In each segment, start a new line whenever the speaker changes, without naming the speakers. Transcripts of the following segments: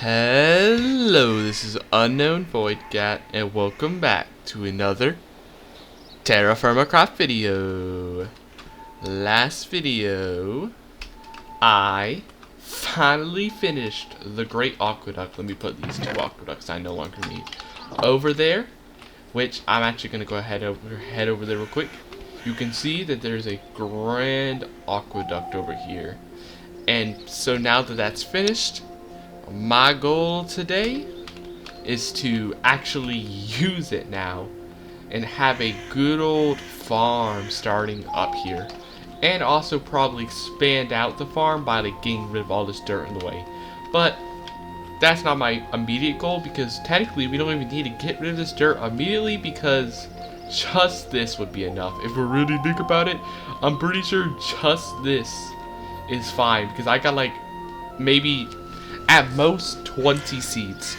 Hello, this is Unknown Void Cat, and welcome back to another TerraFirmaCraft video. Last video, I finally finished the Great Aqueduct. Let me put these two aqueducts I no longer need over there, which I'm actually going to go head over there real quick. You can see that there's a grand aqueduct over here. And so now that that's finished, my goal today is to actually use it now and have a good old farm starting up here, and also probably expand out the farm by like getting rid of all this dirt in the way. But that's not my immediate goal, because technically we don't even need to get rid of this dirt immediately, because just this would be enough. If we really think about it, I'm pretty sure just this is fine, because I got like maybe at most 20 seeds.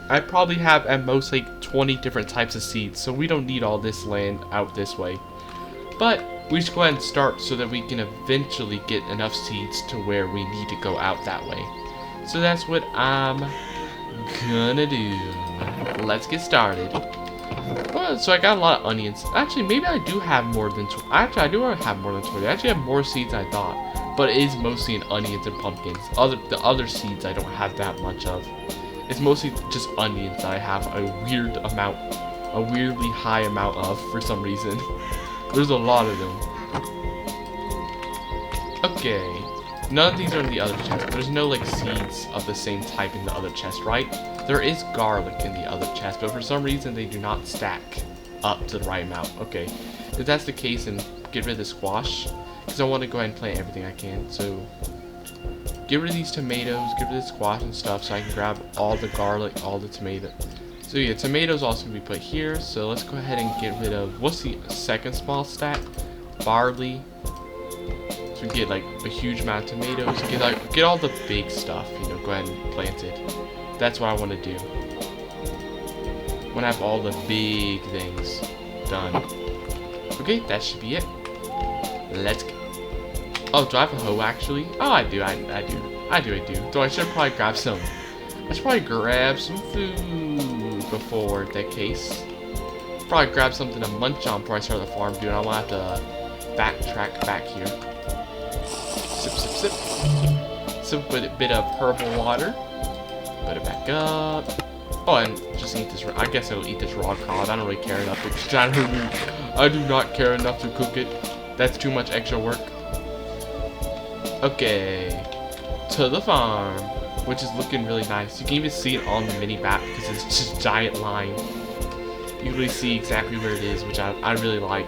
I probably have at most like 20 different types of seeds, so we don't need all this land out this way. But we should go ahead and start so that we can eventually get enough seeds to where we need to go out that way. So that's what I'm gonna do. Let's get started. Well, so I got a lot of onions. Actually, maybe I do have more than 20. Actually, I do have more than 20. I actually have more seeds than I thought. But it is mostly in onions and pumpkins. The other seeds I don't have that much of. It's mostly just onions that I have a weirdly high amount of for some reason. There's a lot of them. Okay. None of these are in the other chest. There's no like seeds of the same type in the other chest, right? There is garlic in the other chest, but for some reason they do not stack up to the right amount. Okay. If that's the case, then get rid of the squash, because I want to go ahead and plant everything I can. So get rid of these tomatoes, get rid of the squash and stuff, so I can grab all the garlic, all the tomato. So yeah, tomatoes also can be put here. So let's go ahead and get rid of, what's the second small stack? Barley. So we get like a huge amount of tomatoes. Get all the big stuff, you know, go ahead and plant it. That's what I want to do. I want to have all the big things done. Okay, that should be it. Let's go. Oh, do I have a hoe actually? Oh, I do. So I should probably grab some. I should probably grab some food before that case. Probably grab something to munch on before I start the farm, dude. I don't want to have to backtrack back here. Sip, sip, sip. Sip with a bit of herbal water. Put it back up. Oh, and just eat this. I guess I'll eat this raw cod. I don't really care enough to. I do not care enough to cook it. That's too much extra work. Okay, to the farm, which is looking really nice. You can even see it on the mini map because it's just a giant line. You really see exactly where it is, which I really like.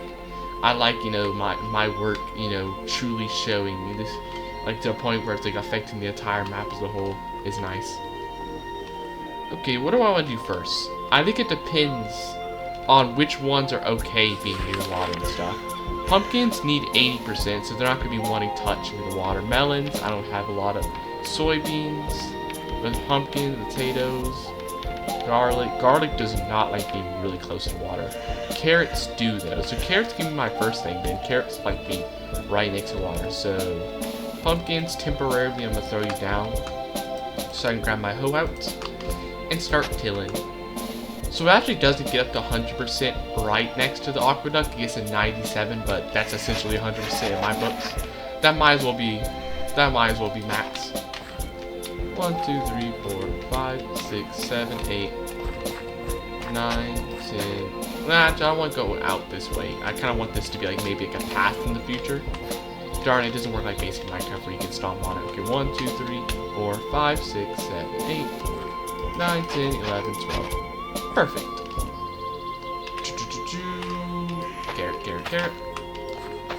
I like, you know, my work, you know, truly showing this, like to a point where it's like affecting the entire map as a whole is nice. Okay, what do I want to do first? I think it depends on which ones are okay being near water and stuff. Pumpkins need 80%, so they're not going to be wanting touching the water. Melons, I don't have a lot of soybeans, but pumpkins, potatoes, garlic. Garlic does not like being really close to water. Carrots do though, so carrots can be my first thing. Then carrots like being right next to water. So pumpkins, temporarily I'm going to throw you down so I can grab my hoe out and start tilling. So it actually doesn't get up to 100% right next to the aqueduct. It gets a 97, but that's essentially 100% in my books. That might as well be max. 1, 2, 3, 4, 5, 6, 7, 8, 9, 10. Nah, I don't want to go out this way. I kind of want this to be like maybe like a path in the future. Darn, it doesn't work like basic Minecraft where you can stomp on it. Okay, 1, 2, 3, 4, 5, 6, 7, 8, 9, 10, 11, 12. Perfect. Carrot, carrot, carrot.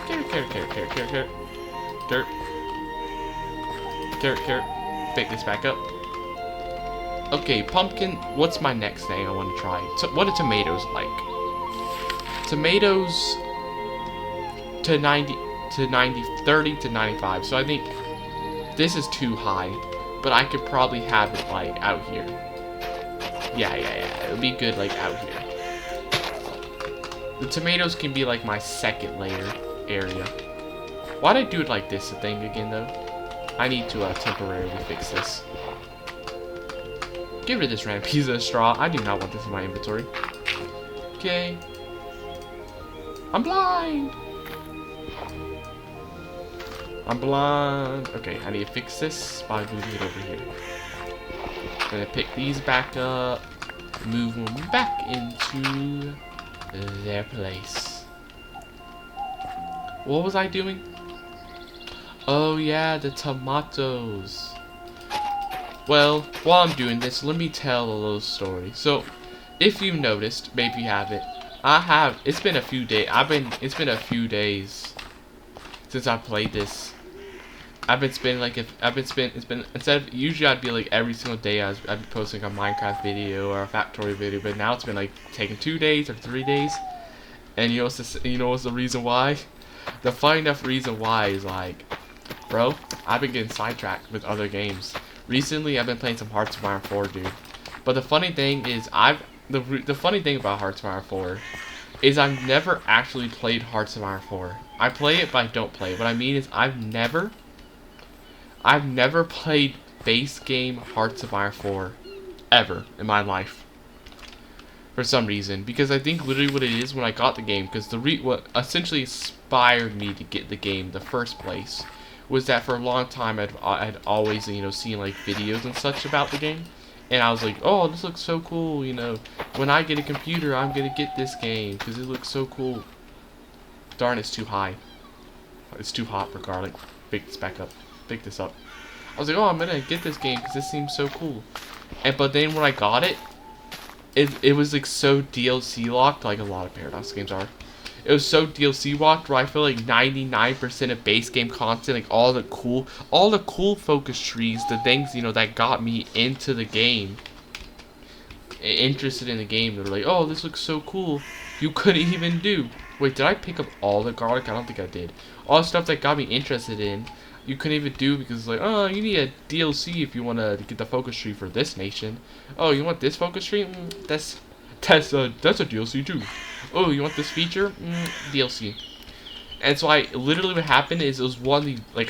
Carrot, carrot, carrot, carrot, carrot, carrot. Dirt. Carrot, carrot. Pick this back up. Okay, pumpkin. What's my next thing I want to try? So, what are tomatoes like? Tomatoes to 30 to 95. So I think this is too high, but I could probably have it like out here. Yeah. It would be good like out here. The tomatoes can be like my second layer area. Why'd I do it like this thing again though? I need to temporarily fix this. Get rid of this random piece of straw. I do not want this in my inventory. Okay. I'm blind. I'm blind. Okay, I need to fix this by moving it over here. I'm gonna pick these back up, move them back into their place. What was I doing? Oh yeah, the tomatoes. Well, while I'm doing this, let me tell a little story. So, if you've noticed, maybe you haven't, it's been a few days. It's been a few days since I played this. It's been instead of usually I'd be like every single day I'd be posting a Minecraft video or a Factory video, but now it's been like taking 2 days or 3 days. And you know what's the reason why? The funny enough reason why is like, bro, I've been getting sidetracked with other games. Recently, I've been playing some Hearts of Iron 4, dude. But the funny thing is, the funny thing about Hearts of Iron 4 is I've never actually played Hearts of Iron 4. I play it, but I don't play it. What I mean is, I've never played base game Hearts of Iron 4 ever in my life. For some reason, because I think literally what it is when I got the game, because what essentially inspired me to get the game in the first place was that for a long time I'd always seen like videos and such about the game, and I was like, oh, this looks so cool, when I get a computer I'm gonna get this game because it looks so cool. Darn, it's too high. It's too hot for garlic. Pick this back up. Pick this up. I was like, oh, I'm gonna get this game because this seems so cool. But then when I got it, it was like so DLC locked, like a lot of Paradox games are. It was so DLC locked where I feel like 99% of base game content, like all the cool focus trees, the things that got me into the game, interested in the game. They're like, oh, this looks so cool. You couldn't even do. Wait, did I pick up all the garlic? I don't think I did. All the stuff that got me interested in, you couldn't even do because it's like, oh, you need a DLC if you want to get the focus tree for this nation. Oh, you want this focus tree? That's a DLC too. Oh, you want this feature? DLC. And so literally what happened is it was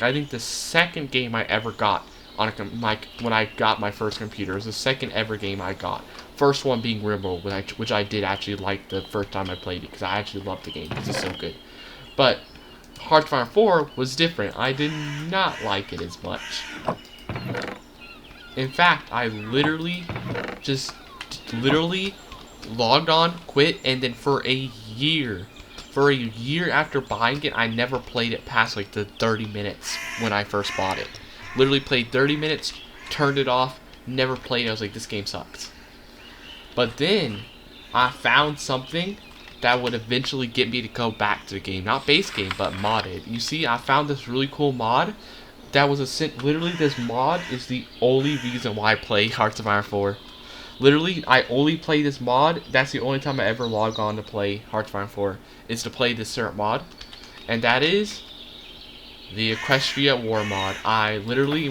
I think the second game I ever got on when I got my first computer. It was the second ever game I got. First one being Rimworld, which I did actually like the first time I played it because I actually loved the game because it's so good. But Hearts of Iron 4 was different. I did not like it as much. In fact, I literally logged on, quit, and then for a year after buying it, I never played it past like the 30 minutes when I first bought it. Literally played 30 minutes, turned it off, never played it. I was like, this game sucks. But then I found something that would eventually get me to go back to the game. Not base game, but modded. You see, I found this really cool mod that was literally this mod is the only reason why I play Hearts of Iron 4. Literally, I only play this mod. That's the only time I ever log on to play Hearts of Iron 4 is to play this certain mod, and that is the Equestria War mod. I've literally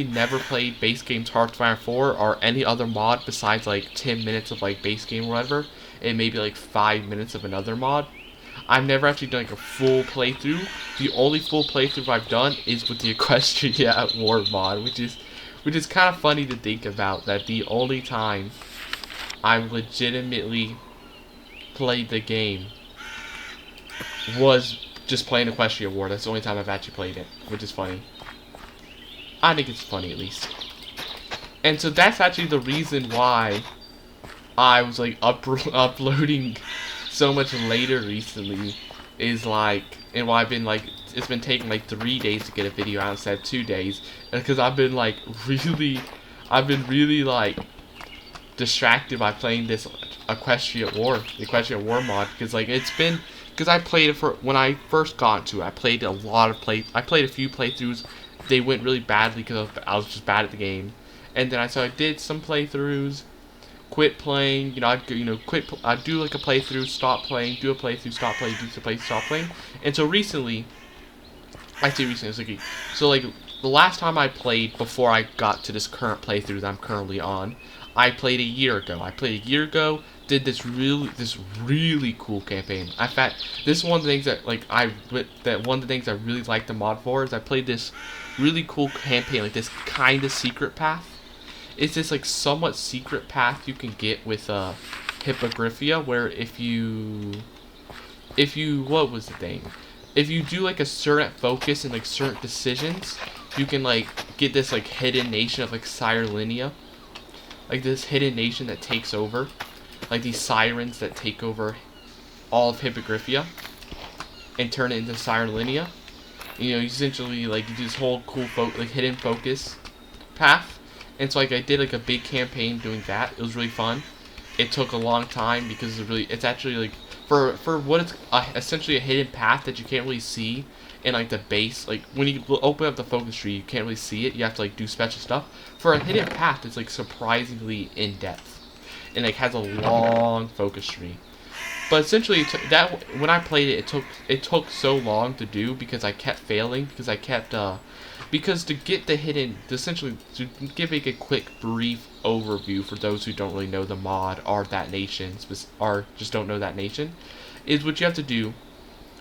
never played base games Hearts of Iron 4 or any other mod besides like 10 minutes of like base game or whatever, and maybe like 5 minutes of another mod. I've never actually done like a full playthrough. The only full playthrough I've done is with the Equestria War mod, which is kind of funny to think about, that the only time I've legitimately played the game was just playing Equestria War. That's the only time I've actually played it, which is funny. I think it's funny, at least. And so that's actually the reason why I was like uploading so much later recently, is like, and why I've been like, it's been taking like 3 days to get a video out instead of 2 days, because I've been really like distracted by playing this Equestria War mod, because like because I played it when I first got into it. I played a few playthroughs. They went really badly because I was just bad at the game, and then I did some playthroughs, quit playing. I'd do like a playthrough, stop playing, do a playthrough, stop playing, do a playthrough, stop playing. And so recently, it's like the last time I played before I got to this current playthrough that I'm currently on, I played a year ago. Did this really cool campaign. In fact, this is one of the things that one of the things I really like the mod for is I played this really cool campaign, like this kind of secret path. it's this like somewhat secret path you can get with Hippogriphia, where if you what was the thing? If you do like a certain focus and like certain decisions, you can like get this like hidden nation of like Sirlinia. Like this hidden nation that takes over. Like these sirens that take over all of Hippogriphia and turn it into Sirlinia. You know, essentially like you do this whole cool like hidden focus path. And so like I did like a big campaign doing that. It was really fun. It took a long time because it's actually like for what it's essentially a hidden path that you can't really see in like the base. Like when you open up the focus tree, you can't really see it. You have to like do special stuff. For a hidden path, it's like surprisingly in depth, and like has a long focus tree. But essentially, that when I played it, it took so long to do because I kept failing because I kept because to get the hidden, essentially to give a quick brief overview for those who don't really know the mod or that nation, or just don't know that nation, is what you have to do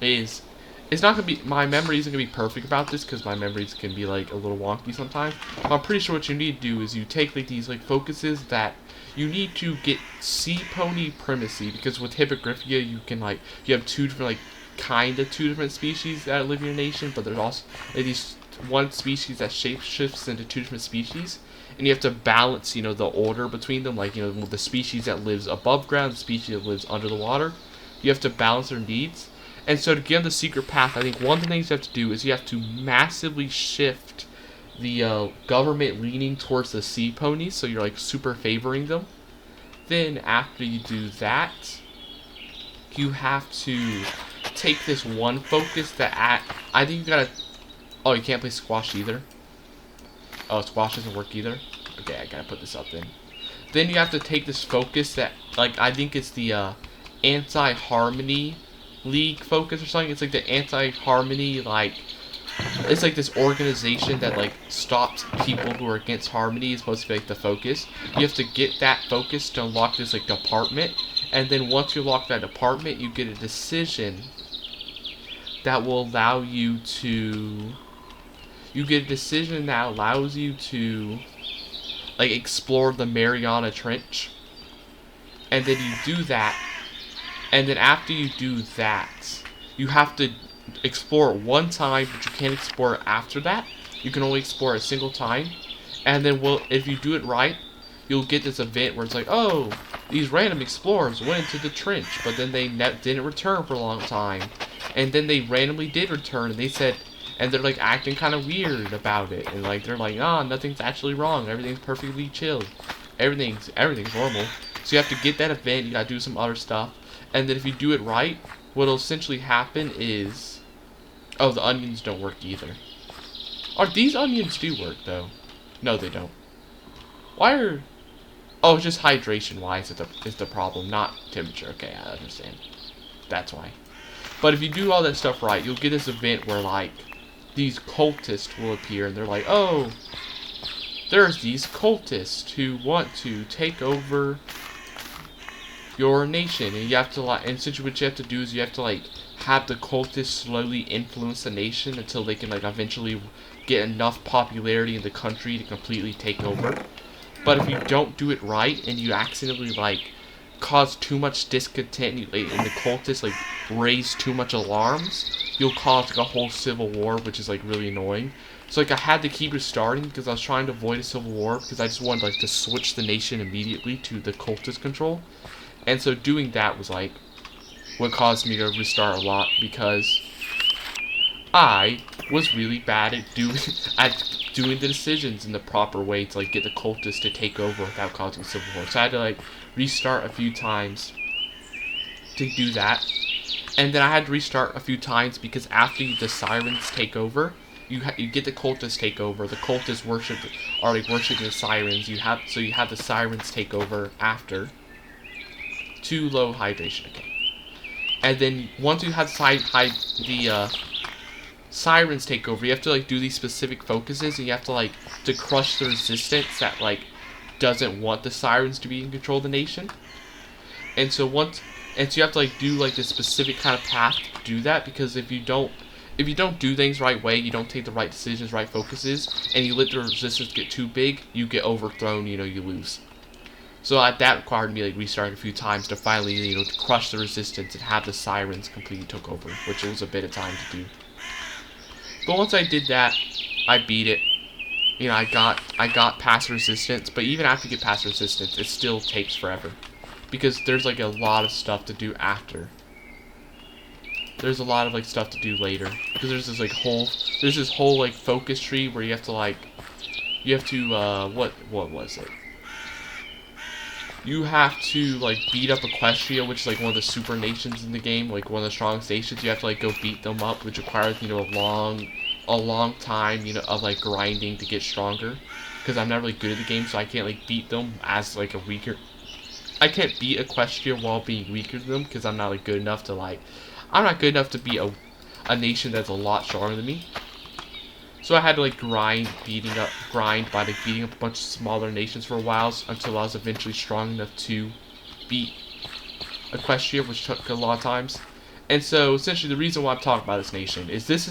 is, it's not going to be, my memory isn't going to be perfect about this because my memories can be like a little wonky sometimes, but I'm pretty sure what you need to do is you take like these like focuses that you need to get sea pony primacy, because with Hippogriphia you can like, you have two different species that live in your nation, but there's also like these one species that shapeshifts into two different species, and you have to balance, you know, the order between them, like, you know, the species that lives above ground, the species that lives under the water. You have to balance their needs. And so to get on the secret path, I think one of the things you have to do is you have to massively shift the government leaning towards the sea ponies, so you're like super favoring them. Then after you do that, you have to take this one focus that I think you gotta. Oh, you can't play squash either? Oh, squash doesn't work either? Okay, I gotta put this up then. Then you have to take this focus that, like, I think it's the Anti-Harmony League focus or something. It's like the Anti-Harmony, like, it's like this organization that, like, stops people who are against harmony. It's supposed to be, like, the focus. You have to get that focus to unlock this, like, department. And then once you unlock that department, you get a decision that will allow you to... You get a decision that allows you to, like, explore the Mariana Trench. And then you do that. And then after you do that, you have to explore it one time, but you can't explore it after that. You can only explore it a single time. And then, if you do it right, you'll get this event where it's like, oh, these random explorers went into the trench, but then they didn't return for a long time. And then they randomly did return, and they said... And they're like acting kind of weird about it, and like they're like, oh, nothing's actually wrong, everything's perfectly chill, everything's normal. So you have to get that event, you gotta do some other stuff, and then if you do it right, what'll essentially happen is, oh, the onions don't work either. Or these onions do work though. No, they don't. Why are? Oh, it's just hydration wise is the problem, not temperature. Okay, I understand. That's why. But if you do all that stuff right, you'll get this event where like these cultists will appear, and they're like, oh, there's these cultists who want to take over your nation, and you have to like, and essentially what you have to do is you have to like have the cultists slowly influence the nation until they can like eventually get enough popularity in the country to completely take over. But if you don't do it right and you accidentally like cause too much discontent and the cultists like raise too much alarms, you'll cause like a whole civil war, which is like really annoying. So like I had to keep restarting because I was trying to avoid a civil war because I just wanted like to switch the nation immediately to the cultist control. And so doing that was like what caused me to restart a lot, because I was really bad at doing the decisions in the proper way to like get the cultists to take over without causing civil war. So I had to like restart a few times to do that. And then I had to restart a few times because after the sirens take over, you get the cultists take over. The cultists are like worshiping the sirens. You have the sirens take over after. Too low hydration again. And then once you have the sirens take over, you have to like do these specific focuses, and you have to like to crush the resistance that like doesn't want the sirens to be in control of the nation. And so you have to like do like this specific kind of path to do that, because if you don't, if you don't do things the right way, you don't take the right decisions, right focuses, and you let the resistance get too big, you get overthrown, you know, you lose. So that required me like restarting a few times to finally, you know, to crush the resistance and have the sirens completely took over, which was a bit of time to do. But once I did that, I beat it. You know, I got past resistance, but even after you get past resistance, it still takes forever. Because there's like a lot of stuff to do after. There's a lot of like stuff to do later. Because there's this whole like focus tree where you have to what was it? You have to like beat up Equestria, which is like one of the super nations in the game, like one of the strongest nations. You have to like go beat them up, which requires, you know, a long time, you know, of like grinding to get stronger. Because I'm not really good at the game, so I can't like beat them as like a weaker. I can't beat Equestria while being weaker than them because I'm not like good enough to like. I'm not good enough to be a nation that's a lot stronger than me. So I had to like grind by like beating up a bunch of smaller nations for a while until I was eventually strong enough to beat Equestria, which took a lot of times. And so essentially the reason why I'm talking about this nation is this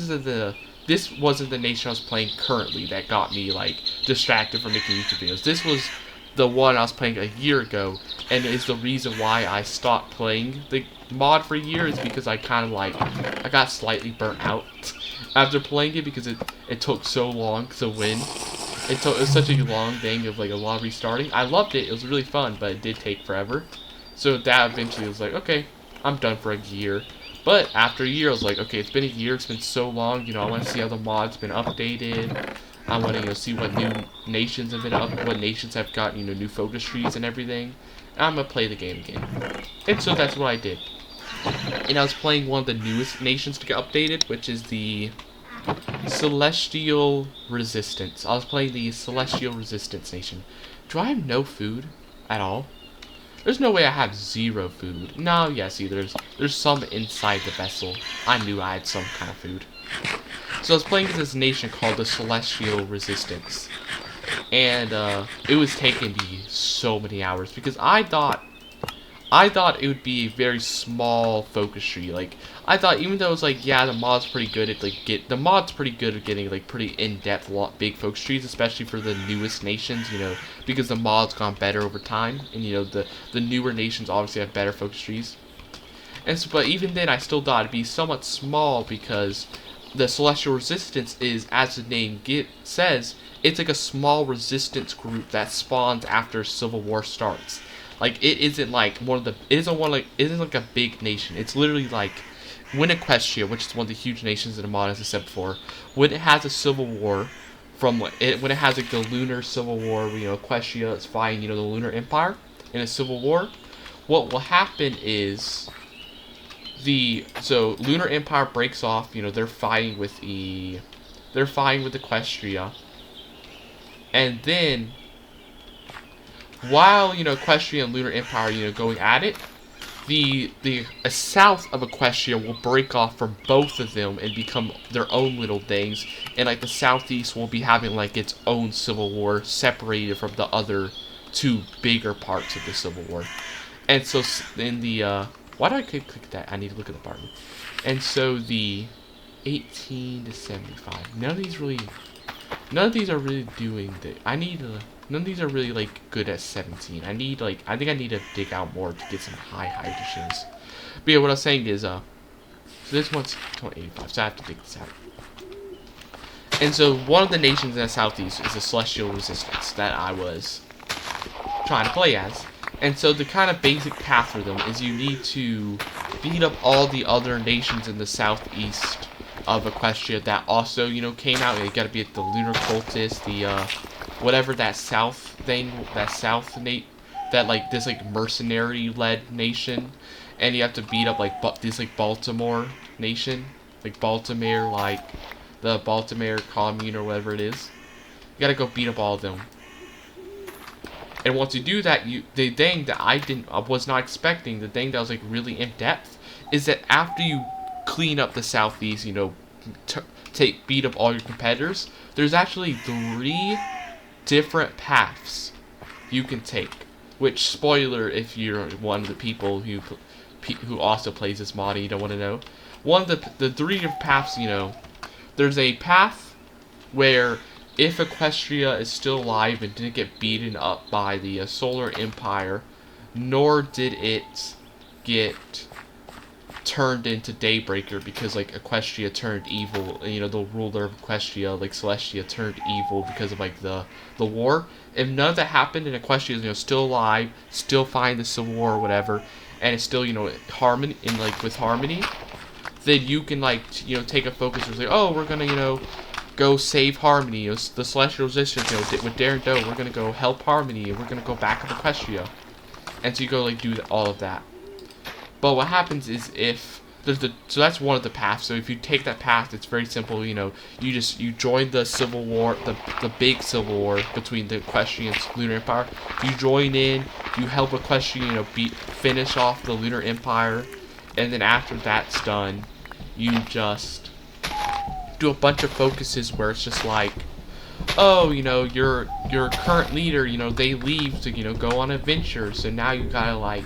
wasn't the nation I was playing currently that got me like distracted from making YouTube videos. This was the one I was playing a year ago, and is the reason why I stopped playing the mod for a year is because I kind of like I got slightly burnt out after playing it because it took so long to win. It was such a long thing of like a lot of restarting. I loved it. It was really fun, but it did take forever. So that eventually was like, okay, I'm done for a year. But after a year, I was like, okay, it's been a year. It's been so long. You know, I want to see how the mod's been updated. I want to, you know, see what new nations have been what nations have got, you know, new focus trees and everything. And I'm gonna play the game again. And so that's what I did. And I was playing one of the newest nations to get updated, which is the Celestial Resistance. I was playing the Celestial Resistance nation. Do I have no food at all? There's no way I have zero food. No, yeah, see, there's some inside the vessel. I knew I had some kind of food. So I was playing this nation called the Celestial Resistance. And it was taking me so many hours because I thought it would be a very small focus tree. Like I thought, even though it's like, yeah, the mod's pretty good at getting like pretty in-depth, big focus trees, especially for the newest nations. You know, because the mod's gone better over time, and you know the newer nations obviously have better focus trees. And so, but even then, I still thought it'd be somewhat small because the Celestial Resistance is, as the name says, it's like a small resistance group that spawns after Civil War starts. Like it isn't like it isn't like a big nation. It's literally like when Equestria, which is one of the huge nations in the mod, as I said before, when it has a civil war, when it has like the lunar civil war, where, you know, Equestria is fighting, you know, the Lunar Empire in a civil war. What will happen is Lunar Empire breaks off. You know, they're fighting with Equestria, and then while, you know, Equestria and Lunar Empire, you know, going at it, the south of Equestria will break off from both of them and become their own little things, and like the southeast will be having like its own civil war separated from the other two bigger parts of the civil war. And so in the why do I click that? I need to look at the part. And so the 18 to 75. None of these are really doing the. None of these are really like good at 17. I think I need to dig out more to get some high additions. But yeah, what I was saying is so this one's 85, so I have to dig this out. And so one of the nations in the southeast is the Celestial Resistance that I was trying to play as. And so the kind of basic path for them is you need to beat up all the other nations in the southeast of Equestria that also, you know, came out. You gotta be at the Lunar Cultist, the whatever that this like mercenary-led nation, and you have to beat up like this like Baltimore nation, like Baltimore, like the Baltimore commune or whatever it is. You gotta go beat up all of them. And once you do that, the thing that I was not expecting, the thing that was like really in depth, is that after you clean up the southeast, you know, beat up all your competitors, there's actually 3 different paths you can take. Which, spoiler if you're one of the people who also plays this mod and you don't want to know, one of the three paths, you know, there's a path where if Equestria is still alive and didn't get beaten up by the Solar Empire, nor did it get turned into Daybreaker, because like Equestria turned evil, you know, the ruler of Equestria, like Celestia, turned evil because of like the war. If none of that happened and Equestria is, you know, still alive, still fighting the Civil War or whatever, and it's still, you know, harmony in like with harmony, then you can like, you know, take a focus and say, oh, we're gonna, you know, go save Harmony, you know, the Celestial Resistance, you know, with Darren Doe, we're gonna go help Harmony, and we're gonna go back up Equestria. And so you go like do all of that. But what happens is if there's so that's one of the paths. So if you take that path, it's very simple. You know, you join the Civil War, the big Civil War between the Equestrian and Lunar Empire. You join in, you help Equestria, you know, finish off the Lunar Empire, and then after that's done, you just do a bunch of focuses where it's just like, oh, you know, your current leader, you know, they leave to, you know, go on adventures, so now you gotta like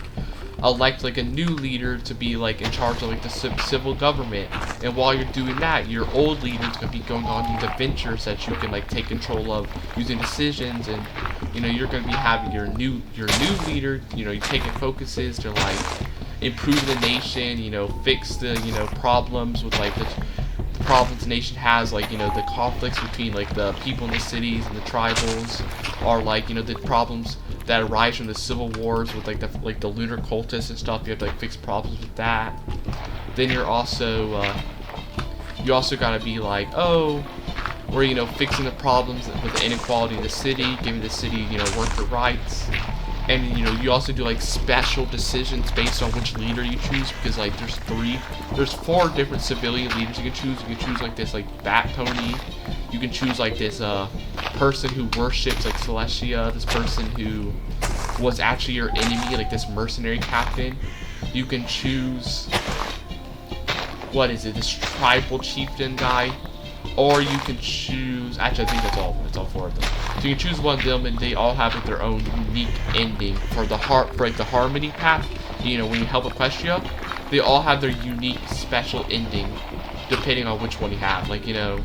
elect like a new leader to be like in charge of like the civil government. And while you're doing that, your old leader's gonna be going on these adventures that you can like take control of using decisions, and you know, you're gonna be having your new leader, you know, you're taking focuses to like improve the nation, you know, fix the, you know, problems with like the problems the nation has, like, you know, the conflicts between like the people in the cities and the tribals, or like, you know, the problems that arise from the civil wars with like the lunar cultists and stuff. You have to like fix problems with that. Then you also gotta be like, oh, we're, you know, fixing the problems with the inequality in the city, giving the city, you know, worker rights. And, you know, you also do like special decisions based on which leader you choose, because like there's 4 different civilian leaders you can choose. You can choose like this like Bat Pony. You can choose like this person who worships like Celestia, this person who was actually your enemy, like this mercenary captain. You can choose, what is it, this tribal chieftain guy. Or you can choose, actually I think it's all 4 of them. So you can choose one of them, and they all have like their own unique ending. For the Harmony path, you know, when you help Equestria, they all have their unique special ending depending on which one you have. Like, you know,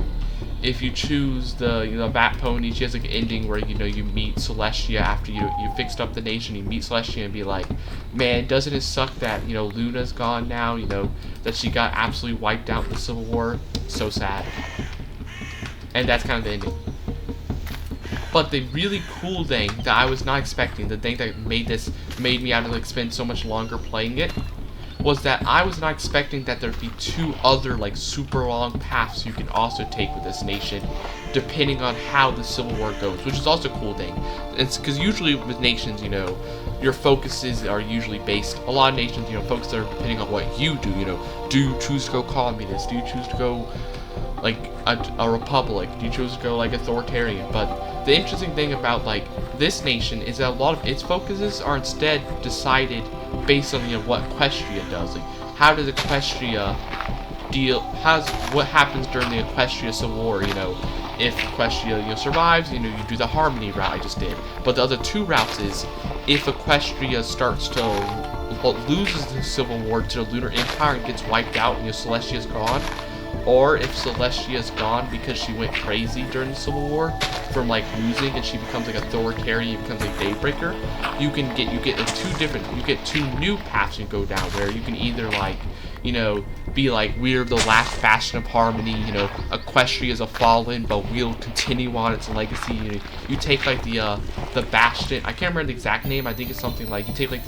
if you choose the, you know, Bat Pony, she has like an ending where, you know, you meet Celestia after you fixed up the nation. You meet Celestia and be like, man, doesn't it suck that, you know, Luna's gone now, you know, that she got absolutely wiped out in the Civil War? So sad. And that's kind of the ending. But the really cool thing that I was not expecting, the thing that made me have to like spend so much longer playing it, was that I was not expecting that there'd be 2 other like super long paths you can also take with this nation, depending on how the Civil War goes, which is also a cool thing. It's because usually with nations, you know, your focuses are usually based, a lot of nations, you know, focuses are depending on what you do. You know, do you choose to go communist? Do you choose to go like a republic? Do you choose to go like authoritarian? But the interesting thing about like this nation is that a lot of its focuses are instead decided based on, you know, what Equestria does. Like, how does Equestria deal? What happens during the Equestria Civil War? You know, if Equestria, you know, survives, you know, you do the Harmony route I just did. But the other 2 routes is if Equestria starts to loses the Civil War to the Lunar Empire and gets wiped out, and, you know, Celestia's gone. Or if Celestia's gone because she went crazy during the Civil War from like losing, and she becomes like authoritarian, becomes like Daybreaker, you get like 2 new paths you can go down, where you can either like, you know, be like, we're the last bastion of Harmony, you know, Equestria is a fallen, but we'll continue on its legacy. You take like the bastion, I can't remember the exact name, I think it's something like, you take like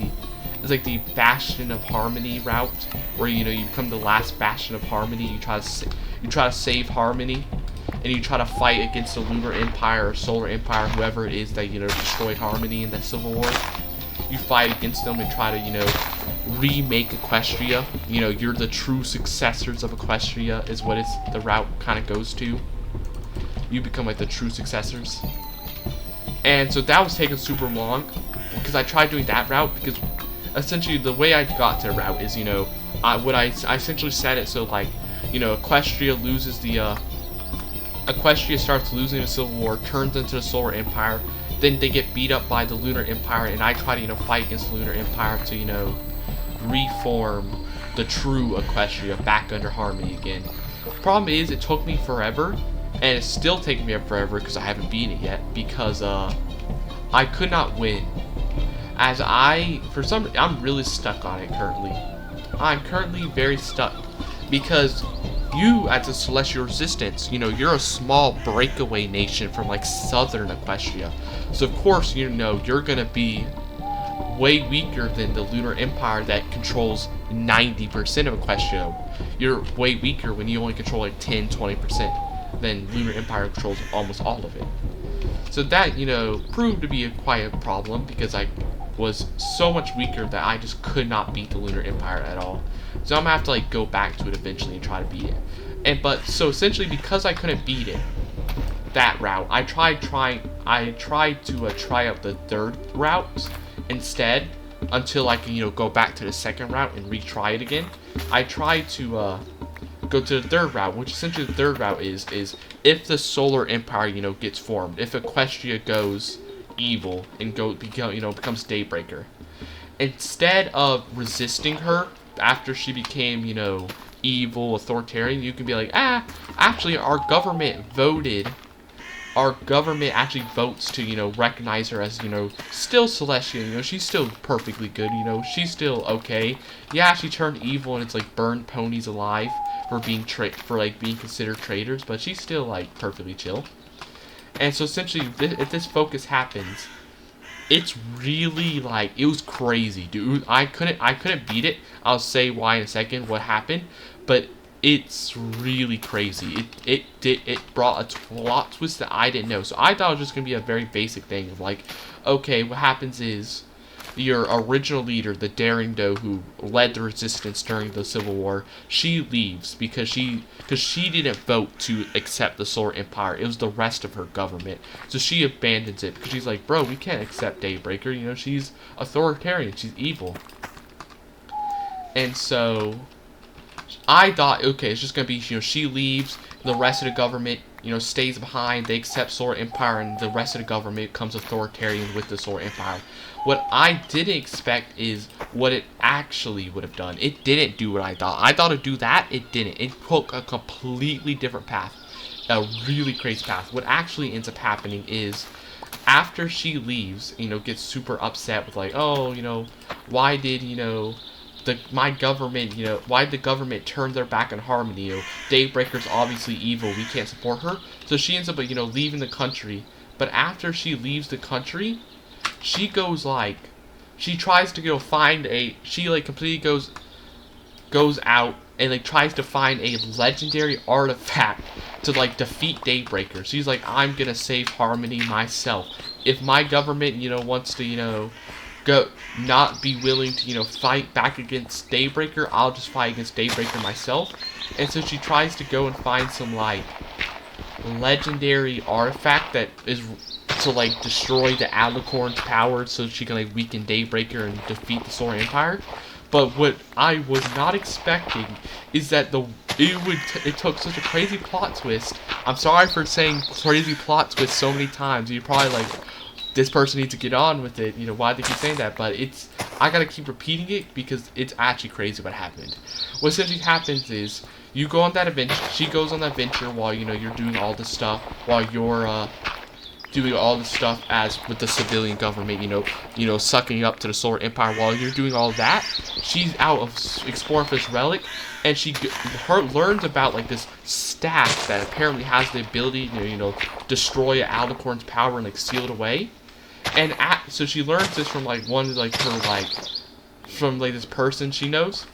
it's like the Bastion of Harmony route, where, you know, you become the last Bastion of Harmony. You try to save Harmony, and you try to fight against the Lunar Empire or Solar Empire, whoever it is that, you know, destroyed Harmony in the Civil War. You fight against them and try to, you know, remake Equestria. You know, you're the true successors of Equestria is what the route kind of goes to. You become like the true successors. And so that was taking super long, because I tried doing that route, because essentially the way I got to the route is, you know, I essentially set it so like, you know, Equestria loses Equestria starts losing the Civil War, turns into the Solar Empire, then they get beat up by the Lunar Empire, and I try to, you know, fight against the Lunar Empire to, you know, reform the true Equestria back under Harmony again. Problem is, it took me forever, and it's still taking me forever because I haven't beaten it yet, because I could not win. As I'm really stuck on it currently. I'm currently very stuck because you, as a Celestial Resistance, you know, you're a small breakaway nation from like southern Equestria. So of course, you know, you're gonna be way weaker than the Lunar Empire that controls 90% of Equestria. You're way weaker when you only control like 10-20%. Then Lunar Empire controls almost all of it. So that, you know, proved to be a quiet problem because I was so much weaker that I just could not beat the Lunar Empire at all. So I'm gonna have to like go back to it eventually and try to beat it. So essentially, because I couldn't beat it that route, I tried to try out the third route instead until I can, you know, go back to the second route and retry it again. I tried to go to the third route, which essentially the third route is if the Solar Empire, you know, gets formed, if Equestria goes evil and becomes Daybreaker, instead of resisting her after she became, you know, evil authoritarian, you can be like, actually our government actually votes to, you know, recognize her as, you know, still Celestial, you know, she's still perfectly good, you know, she's still okay. Yeah, she turned evil and it's like burned ponies alive for being being considered traitors, but she's still like perfectly chill. And so essentially, if this focus happens, it's really like, it was crazy, dude. I couldn't beat it. I'll say why in a second, what happened, but it's really crazy. It brought a plot twist that I didn't know. So I thought it was just gonna be a very basic thing of like, okay, what happens is your original leader, the Daring Doe who led the resistance during the Civil War, she leaves because she didn't vote to accept the Solar Empire. It was the rest of her government. So she abandons it because she's like, bro, we can't accept Daybreaker. You know, she's authoritarian. She's evil. And so I thought, okay, it's just going to be, you know, she leaves, the rest of the government, you know, stays behind, they accept Solar Empire, and the rest of the government becomes authoritarian with the Solar Empire. What I didn't expect is what it actually would have done. It didn't do what I thought. I thought it'd do that, it didn't. It took a completely different path. A really crazy path. What actually ends up happening is, after she leaves, you know, gets super upset with like, oh, you know, why did, you know, my government, you know, why did the government turn their back on Harmony? You know, Daybreaker's obviously evil, we can't support her. So she ends up, you know, leaving the country. But after she leaves the country, she goes like, she tries to go find she like completely goes out and like tries to find a legendary artifact to like defeat Daybreaker. She's like, I'm gonna save Harmony myself. If my government, you know, wants to, you know, not be willing to, you know, fight back against Daybreaker, I'll just fight against Daybreaker myself. And so she tries to go and find some like legendary artifact that is to like destroy the Alicorn's power so she can like weaken Daybreaker and defeat the Solar Empire. But what I was not expecting is that it took such a crazy plot twist. I'm sorry for saying crazy plot twist so many times. You're probably like, this person needs to get on with it, you know, why do they keep saying that? But I gotta keep repeating it because it's actually crazy what happened. What essentially happens is, you go on that adventure, she goes on that adventure while, you know, you're doing all this stuff, while you're, doing all this stuff as with the civilian government, you know, sucking up to the Solar Empire. While you're doing all that, she's out of exploring for this relic, and she learns about like this staff that apparently has the ability to, you know, destroy Alicorn's power and like seal it away. And so she learns this from like from this person she knows.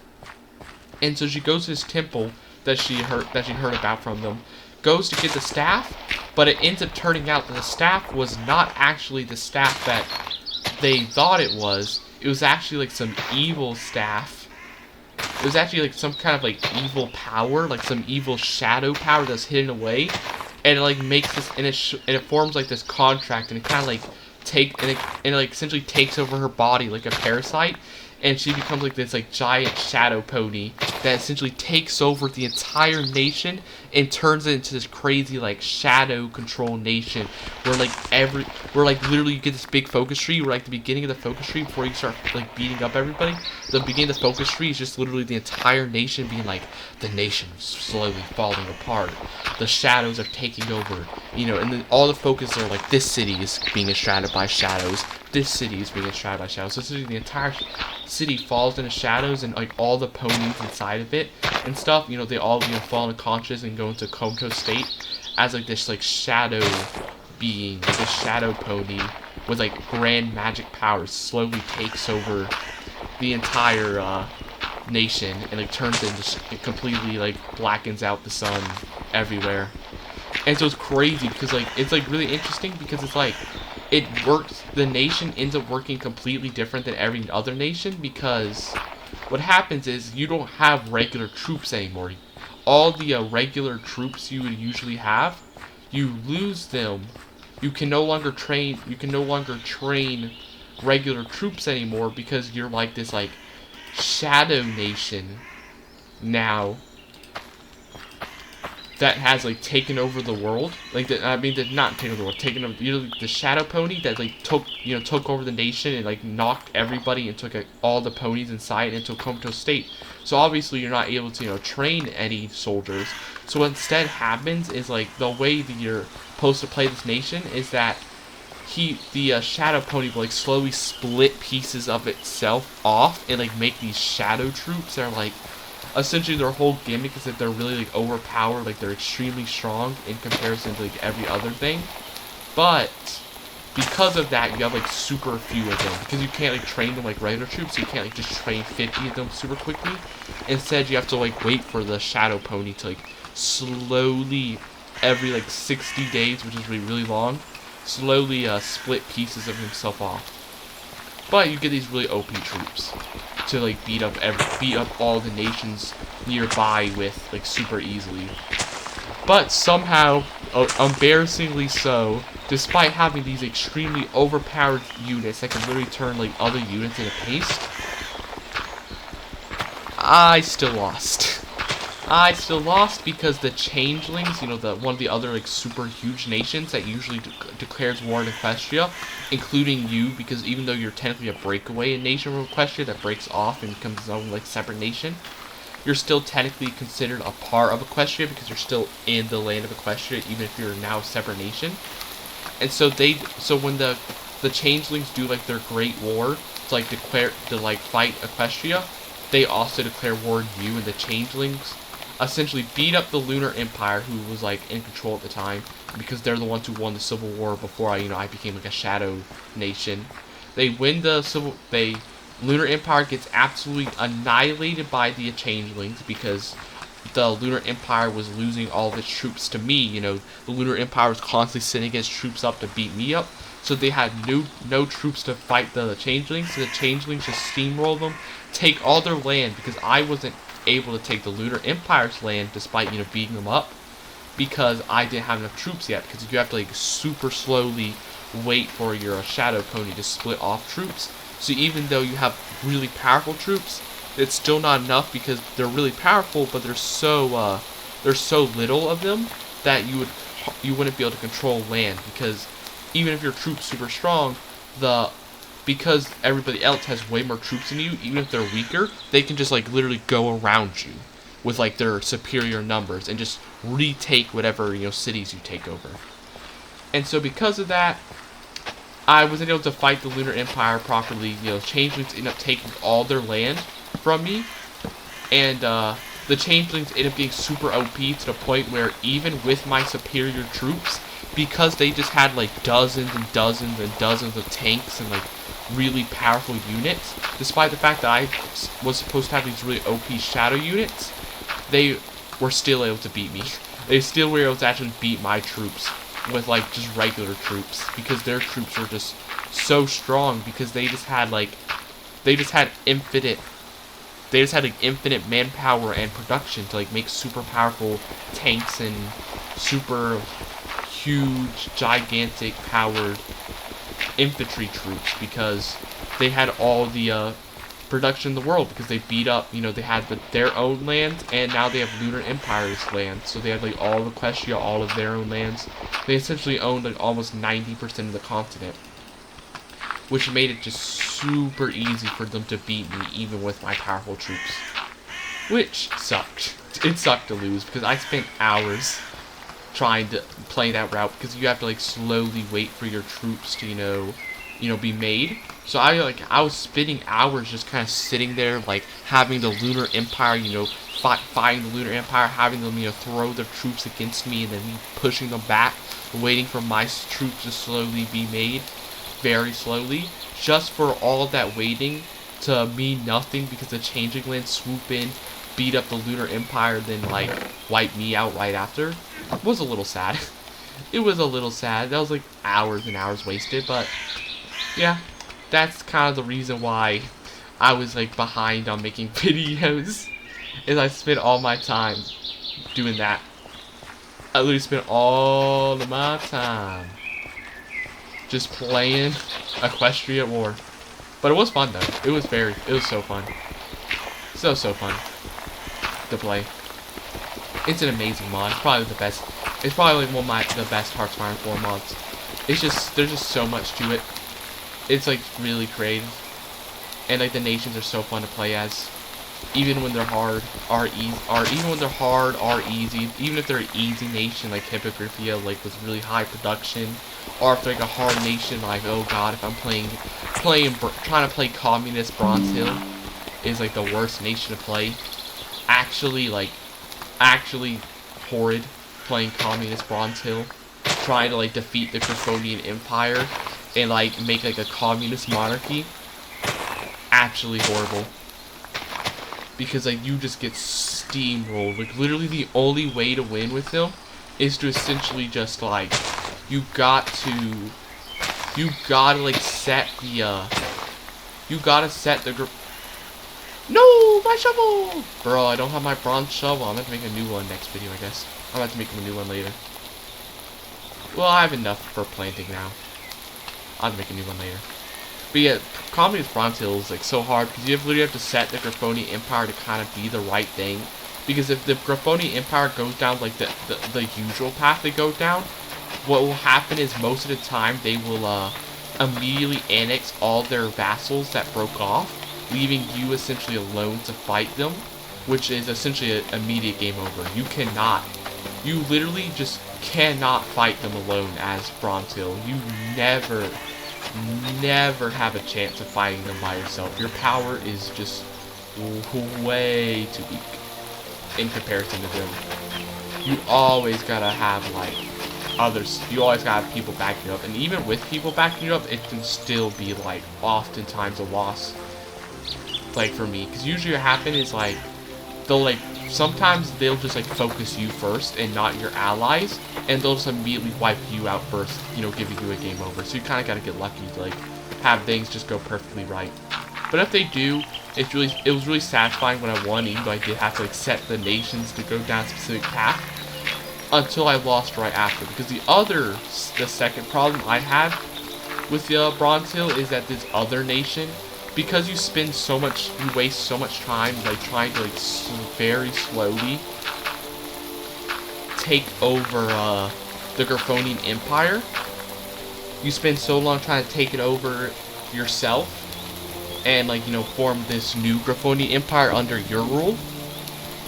And so she goes to this temple that she heard about from them, goes to get the staff, but it ends up turning out that the staff was not actually the staff that they thought it was. It was actually like some evil staff. It was actually like some kind of like evil power, like some evil shadow power that's hidden away, and it like makes this, and it forms like this contract, and it kind of like it like essentially takes over her body like a parasite, and she becomes like this like giant shadow pony that essentially takes over the entire nation and turns it into this crazy like shadow control nation where like literally you get this big focus tree where like the beginning of the focus tree before you start like beating up everybody, the beginning of the focus tree is just literally the entire nation being like, the nation is slowly falling apart, the shadows are taking over, you know, and then all the focus are like, this city is being enshrouded by shadows, this city is being enshrouded by shadows. So the entire city falls into shadows, and like all the ponies inside of it and stuff, you know, they all, you know, fall unconscious and go into comatose state as like this like shadow being, like this shadow pony with like grand magic powers slowly takes over the entire nation and like turns into, it completely like blackens out the sun everywhere. And so it's crazy because like it's like really interesting because it's like it works, the nation ends up working completely different than every other nation, because what happens is you don't have regular troops anymore. All the regular troops you would usually have, you lose them. You can no longer train regular troops anymore because you're like this like shadow nation now that has like taken over the world. Like that, I mean, that not taken over the world, taken over, you know, the shadow pony that like took over the nation and like knocked everybody and took like, all the ponies inside into a comatose state. So obviously you're not able to, you know, train any soldiers. So what instead happens is like the way that you're supposed to play this nation is that the shadow pony will like slowly split pieces of itself off and like make these shadow troops that are like, essentially their whole gimmick is that they're really like overpowered, like they're extremely strong in comparison to like every other thing. But because of that, you have like super few of them because you can't like train them like regular troops. So you can't like just train 50 of them super quickly. Instead, you have to like wait for the shadow pony to like slowly, every like 60 days, which is really long, slowly split pieces of himself off. But you get these really OP troops to like beat up all the nations nearby with like super easily. But somehow, embarrassingly so, despite having these extremely overpowered units that can literally turn like other units into paste, I still lost. I still lost because the changelings, you know, one of the other like super huge nations that usually declares war on Equestria, including you, because even though you're technically a breakaway nation from Equestria that breaks off and becomes its own like separate nation, you're still technically considered a part of Equestria because you're still in the land of Equestria, even if you're now a separate nation. And so when the changelings do like their great war to like fight Equestria, they also declare war on you, and the changelings essentially beat up the Lunar Empire, who was like in control at the time, because they're the ones who won the Civil War before I became like a shadow nation. They win the Lunar Empire gets absolutely annihilated by the changelings because the Lunar Empire was losing all of its troops to me. You know, the Lunar Empire was constantly sending its troops up to beat me up, so they had no troops to fight the changelings. So the changelings just steamroll them, take all their land, because I wasn't able to take the Lunar Empire's land despite, you know, beating them up, because I didn't have enough troops yet, because you have to like super slowly wait for your shadow pony to split off troops. So even though you have really powerful troops, it's still not enough because they're really powerful, but there's so little of them that you wouldn't be able to control land, because even if your troops super strong, because everybody else has way more troops than you, even if they're weaker, they can just like literally go around you with like their superior numbers and just retake whatever, you know, cities you take over. And so because of that, I wasn't able to fight the Lunar Empire properly. You know, changelings end up taking all their land from me, and the changelings end up being super OP to the point where even with my superior troops, because they just had like dozens and dozens and dozens of tanks and like really powerful units, despite the fact that I was supposed to have these really OP shadow units, they were still able to beat me. They still were able to actually beat my troops with like just regular troops, because their troops were just so strong, because they just had infinite manpower and production to like make super powerful tanks and super huge, gigantic powered infantry troops, because they had all the production in the world, because they beat up, they had their own lands, and now they have Lunar Empire's land. So they had like all of Equestria, all of their own lands. They essentially owned like almost 90% of the continent, which made it just super easy for them to beat me, even with my powerful troops. Which sucked. It sucked to lose, because I spent hours trying to play that route, because you have to like slowly wait for your troops to be made. So I was spending hours just kind of sitting there, like having the Lunar Empire, fighting the Lunar Empire, having them throw their troops against me, and then me pushing them back, waiting for my troops to slowly be made, very slowly, just for all that waiting to mean nothing, because the Changing Lands swoop in, beat up the Lunar Empire, then like wipe me out right after. It was a little sad. It was a little sad. That was like hours and hours wasted, but yeah, that's kind of the reason why I was like behind on making videos, is I spent all my time doing that. I literally spent all of my time just playing Equestria War. But it was fun though. It was so fun. So fun to play. It's an amazing mod. It's probably the best. It's probably like one of the best Hearts of Iron 4 mods. It's just, there's just so much to it. It's like really creative. And like the nations are so fun to play as. Even when they're hard, even when they're hard, are easy. Even if they're an easy nation like Hippogriphia, like with really high production, or if they're like a hard nation, like, oh god, if I'm trying to play communist Bronze Hill is like the worst nation to play. Actually horrid playing communist Bronze Hill, trying to like defeat the Griffonian Empire and like make like a communist monarchy. Actually horrible. Because like you just get steamrolled. Like literally the only way to win with them is to essentially just like you gotta like set the No, my shovel! Bro, I don't have my bronze shovel. I'm gonna have to make a new one next video, I guess. I'm gonna have to make a new one later. Well, I have enough for planting now. I'll have to make a new one later. But yeah, communist Bronze Hill is like so hard, because you literally have to set the Griffonian Empire to kind of be the right thing. Because if the Griffonian Empire goes down like the usual path they go down, what will happen is most of the time they will immediately annex all their vassals that broke off, leaving you essentially alone to fight them, which is essentially an immediate game over. You literally just cannot fight them alone as Bronze Hill. You never have a chance of fighting them by yourself. Your power is just way too weak in comparison to them. You always gotta have like others. You always gotta have people backing you up, and even with people backing you up, it can still be like oftentimes a loss. Like for me, because usually what happens is like sometimes they'll just like focus you first and not your allies, and they'll just immediately wipe you out first, giving you a game over. So you kind of got to get lucky to like have things just go perfectly right. But if they do, it was really satisfying when I won, even though I did have to like set the nations to go down a specific path, until I lost right after. Because the second problem I have with the Bronze Hill is that this other nation, because you waste so much time like trying to like very slowly take over the Griffonian Empire. You spend so long trying to take it over yourself and like form this new Griffonian Empire under your rule.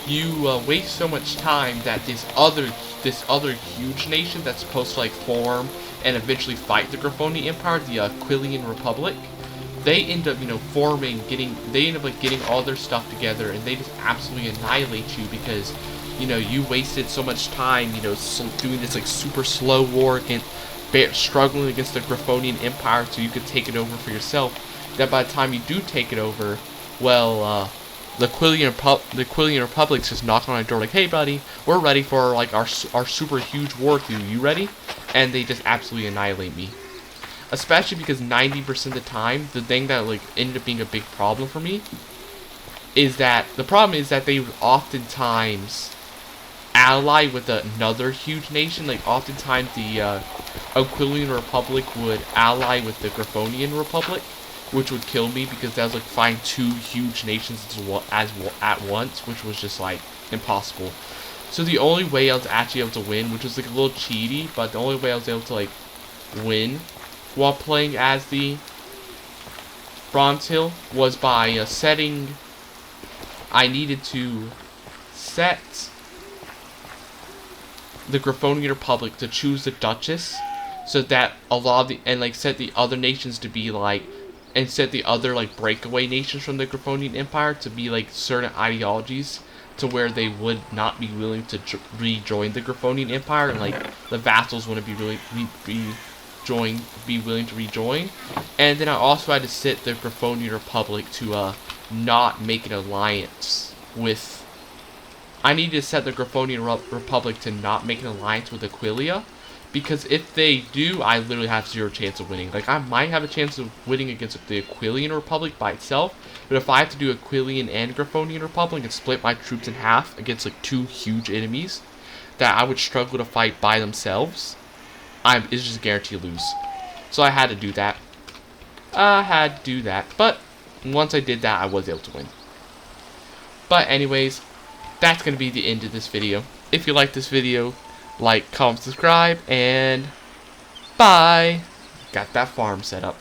You waste so much time that this other huge nation that's supposed to like form and eventually fight the Griffonian Empire, the Aquilian Republic, they end up, getting all their stuff together, and they just absolutely annihilate you because, you wasted so much time, doing this like super slow war against, struggling against the Griffonian Empire so you could take it over for yourself. That by the time you do take it over, well, the Aquilian Republic's just knocking on our door like, hey buddy, we're ready for like our super huge war with you. You ready? And they just absolutely annihilate me. Especially because 90% of the time, the thing that like ended up being a big problem for me is that they would oftentimes ally with another huge nation. Like oftentimes the Aquilian Republic would ally with the Griffonian Republic. which would kill me because that was like fighting two huge nations at once, which was just like impossible. So the only way I was actually able to win, which was like a little cheaty, but the only way I was able to like win while playing as the Bronze Hill was by setting. I needed to set the Griffonian Republic to choose the Duchess, so that a lot of the and like set the other nations to be like, and set the other like breakaway nations from the Griffonian Empire to be like certain ideologies, to where they would not be willing to rejoin the Griffonian Empire, and like the vassals wouldn't be willing to rejoin. And then I also had to set the Griffonian Republic to not make an alliance with. I needed to set the Griffonian Republic to not make an alliance with Aquilia, because if they do, I literally have zero chance of winning. Like, I might have a chance of winning against the Aquilian Republic by itself, but if I have to do Aquilian and Griffonian Republic and split my troops in half against like two huge enemies that I would struggle to fight by themselves, it's just guaranteed to lose. So I had to do that. But once I did that, I was able to win. But anyways, that's going to be the end of this video. If you like this video, like, comment, subscribe, and bye. Got that farm set up.